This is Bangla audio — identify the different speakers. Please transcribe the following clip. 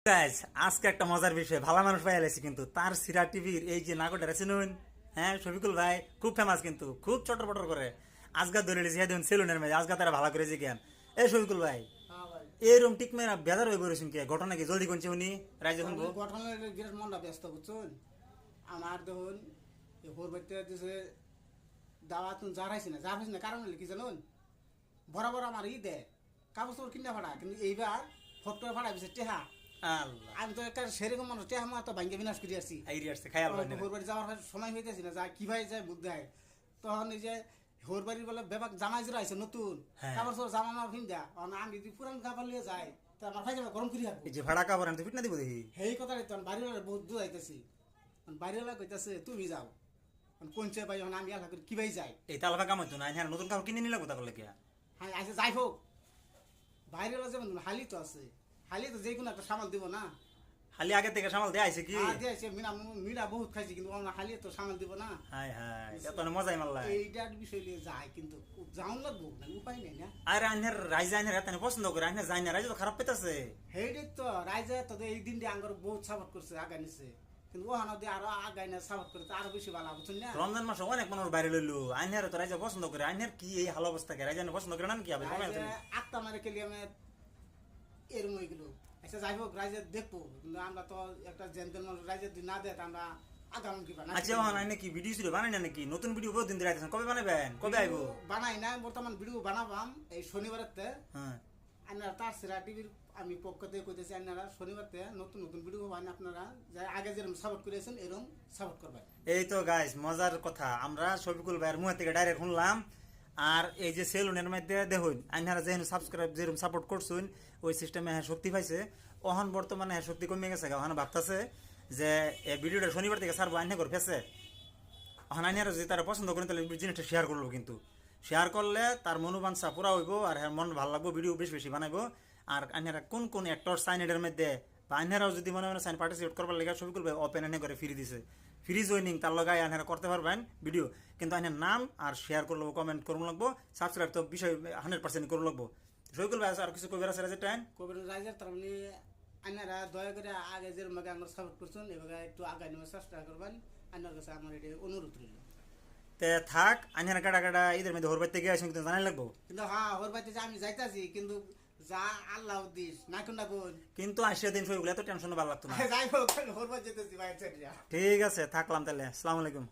Speaker 1: গাইস আজকে একটা মজার বিষয় ভালো মানুষ পাই আলাইছি কিন্তু তার সিরা টিভির এই যে নাগরটা চিনুন। হ্যাঁ শফিকুল ভাই খুব ফেমাস কিন্তু খুব চটর পটর করে আজকা ধরে লিছি হ্যাঁ সেলুনের মেয়ে আজকা তারা ভালো করে জিজ্ঞান এই শফিকুল ভাই
Speaker 2: হ্যাঁ ভাই,
Speaker 1: এই রুম ঠিক মেয়েরা বেজার হয়ে পড়েছেন কি ঘটনা কি জলদি কোনছে উনি রাইজে শুনবো।
Speaker 2: গঠনের বিরাট মনটা ব্যস্ত বুঝছেন। আমার দেখুন হোর বাড়িতে দিছে দাওয়া তুমি জারাইছি না কারণ হলে কি জানুন, বরাবর আমার দেয় কাগজ তোর কিনা ভাড়া, কিন্তু এইবার ফটোর ভাড়া দিছে টেহা।
Speaker 1: আল্লাহ
Speaker 2: আমি তো একটা সেরকম মানুষ, টেহা মা তো ভাঙ্গে বিনাশ করে আসছি।
Speaker 1: আইরি আসছে খায়াল হয় না
Speaker 2: হোর বাড়ি যাওয়ার সময় হইতেছি না, যা কি ভাই যায় বুদ্ধি হয় তখন এই যে হোর বাড়ির বলে বেবাক জামাই জোড়া আছে নতুন
Speaker 1: হ্যাঁ।
Speaker 2: কাপড় তোর জামা মা ভিন্দা, আমি যদি পুরান কাপড় লিয়ে যাই তো আমার ভাই যাবে গরম করি হারবো।
Speaker 1: এই যে ভাড়া কাপড় আনতে ফিটনা দিব দেখি
Speaker 2: সেই কথাটাই তো বাড়িওয়ালা বহুত বুঝাইতেছি, বাড়িওয়ালা কইতাছে তুমি যাও কোনছে ভাই আমি আল্লাহ করি কি ভাই যাই।
Speaker 1: এই তালবা কাম হইতো না হ্যাঁ নতুন কাপড় কিনে নিলে কোথা করলে কি
Speaker 2: হ্যাঁ আচ্ছা যাই হোক, বাড়িওয়ালা যেমন হালি তো আছে, হালি তো যে কোনো একটা সামাল দিব না।
Speaker 1: খালি আগে থেকে সামাল দেয়া আইছে কি
Speaker 2: দিয়েছে মিনা বহুত খাইছি, কিন্তু আমরা হালি তো সামাল দিব না।
Speaker 1: হাই হাই এত মজাই মারলা
Speaker 2: এইটার বিষয় নিয়ে যায় কিন্তু যাওন লাগবো না, উপায় নেই না।
Speaker 1: আর আইনের রাইজা আইনের এত পছন্দ করে আইনের যাই না রাইজা তো খারাপ পেতেছে
Speaker 2: সেইটাই তো রাইজে তো এই দিন দিয়ে আঙ্গর বহুত সাপোর্ট করছে আগাই নিছে, কিন্তু ওহানো দিয়ে আরো আগাই না সাপোর্ট করতে আরো বেশি ভালো বুঝছেন না।
Speaker 1: রমজান মাসে অনেক মানুষ বাইরে লইলো আইনের তো রাইজা পছন্দ করে আইনের কি এই হাল অবস্থাকে রাইজা পছন্দ করে না কি হবে
Speaker 2: আটটা মারে খেলি আমি এরম হয়ে গেল। আচ্ছা যাই হোক রাইজে দেখবো, কিন্তু আমরা তো একটা জেন্টেল মানুষ, রাইজে যদি না দেয় আমরা আগাম কি বানাই।
Speaker 1: আচ্ছা ওখানে নাকি ভিডিও ছিল বানাই না নাকি নতুন ভিডিও বহুদিন ধরে আইতেছেন কবে বানাবেন কবে আইবো
Speaker 2: বানাই না বর্তমান ভিডিও বানাবাম এই শনিবারেতে।
Speaker 1: হ্যাঁ
Speaker 2: আপনারা তার সেরা টিভির আমি পক্ষ থেকে কইতেছি, আপনারা শনিবারতে নতুন নতুন ভিডিও বানান, আপনারা যাই আগে যেরকম সাপোর্ট করেছেন এরকম সাপোর্ট করবেন।
Speaker 1: এই তো গাইস মজার কথা আমরা শফিকুল ভাইয়ের মুখ থেকে ডাইরেক্ট শুনলাম। আর এই যে সেলুনের মধ্যে দেখুন আইনারা যেহেতু সাবস্ক্রাইব যেরকম সাপোর্ট করছুন ওই সিস্টেমে হ্যাঁ শক্তি পাইছে। ওখান বর্তমানে হ্যাঁ শক্তি কমে গেছে ওখানে ভাবতেছে যে এই ভিডিওটা শনিবার থেকে সারবো আইনা করে ফেসে ওখানে আইনারা যদি তারা পছন্দ করেন তাহলে জিনিসটা শেয়ার করবো, কিন্তু শেয়ার করলে তার মনোবাঞ্ছা পুরা হইব আর হ্যাঁ মন ভালো লাগবো ভিডিও বেশি বেশি বানাবো। আর আইনারা কোন কোন অ্যাক্টর সাইনের মধ্যে বা আইনারাও যদি মনে মনে সাইন পার্টিসিপেট করবার লেগে শফিকুল ভাই ওপেন এনে করে ফ্রি দিছে ফ্রি জয়নিং তার লগাই আইনারা করতে পারবেন ভিডিও, কিন্তু আইনের নাম আর শেয়ার করবো কমেন্ট করবো লাগবো সাবস্ক্রাইব তো বিষয় 100% করবো লাগবো। শফিকুল ভাই আর কিছু কবির আছে রাজের টাইম
Speaker 2: কবির রাইজের তার মানে আপনারা দয়া করে আগে যেরকম আগে আমরা সাপোর্ট করছেন এভাবে একটু আগায় নেওয়ার চেষ্টা করবেন, আপনার কাছে আমার এটা অনুরোধ রইল।
Speaker 1: তে থাক আইনারা কাটা কাটা ঈদের মধ্যে হোর বাইতে গিয়ে আসেন কিন্তু জানাই লাগবো,
Speaker 2: কিন্তু হ্যাঁ ওর বাড়িতে যে আমি যাইতাছি, কিন্তু যা আল্লাহ দিস না কোন না কোন
Speaker 1: কিন্তু আসিয়া দিন শফিকুল এত টেনশন ভালো লাগতো না।
Speaker 2: যাই হোক ওর বাড়ি যেতেছি বাইরে।
Speaker 1: ঠিক আছে থাকলাম তাহলে আসসালামু আলাইকুম।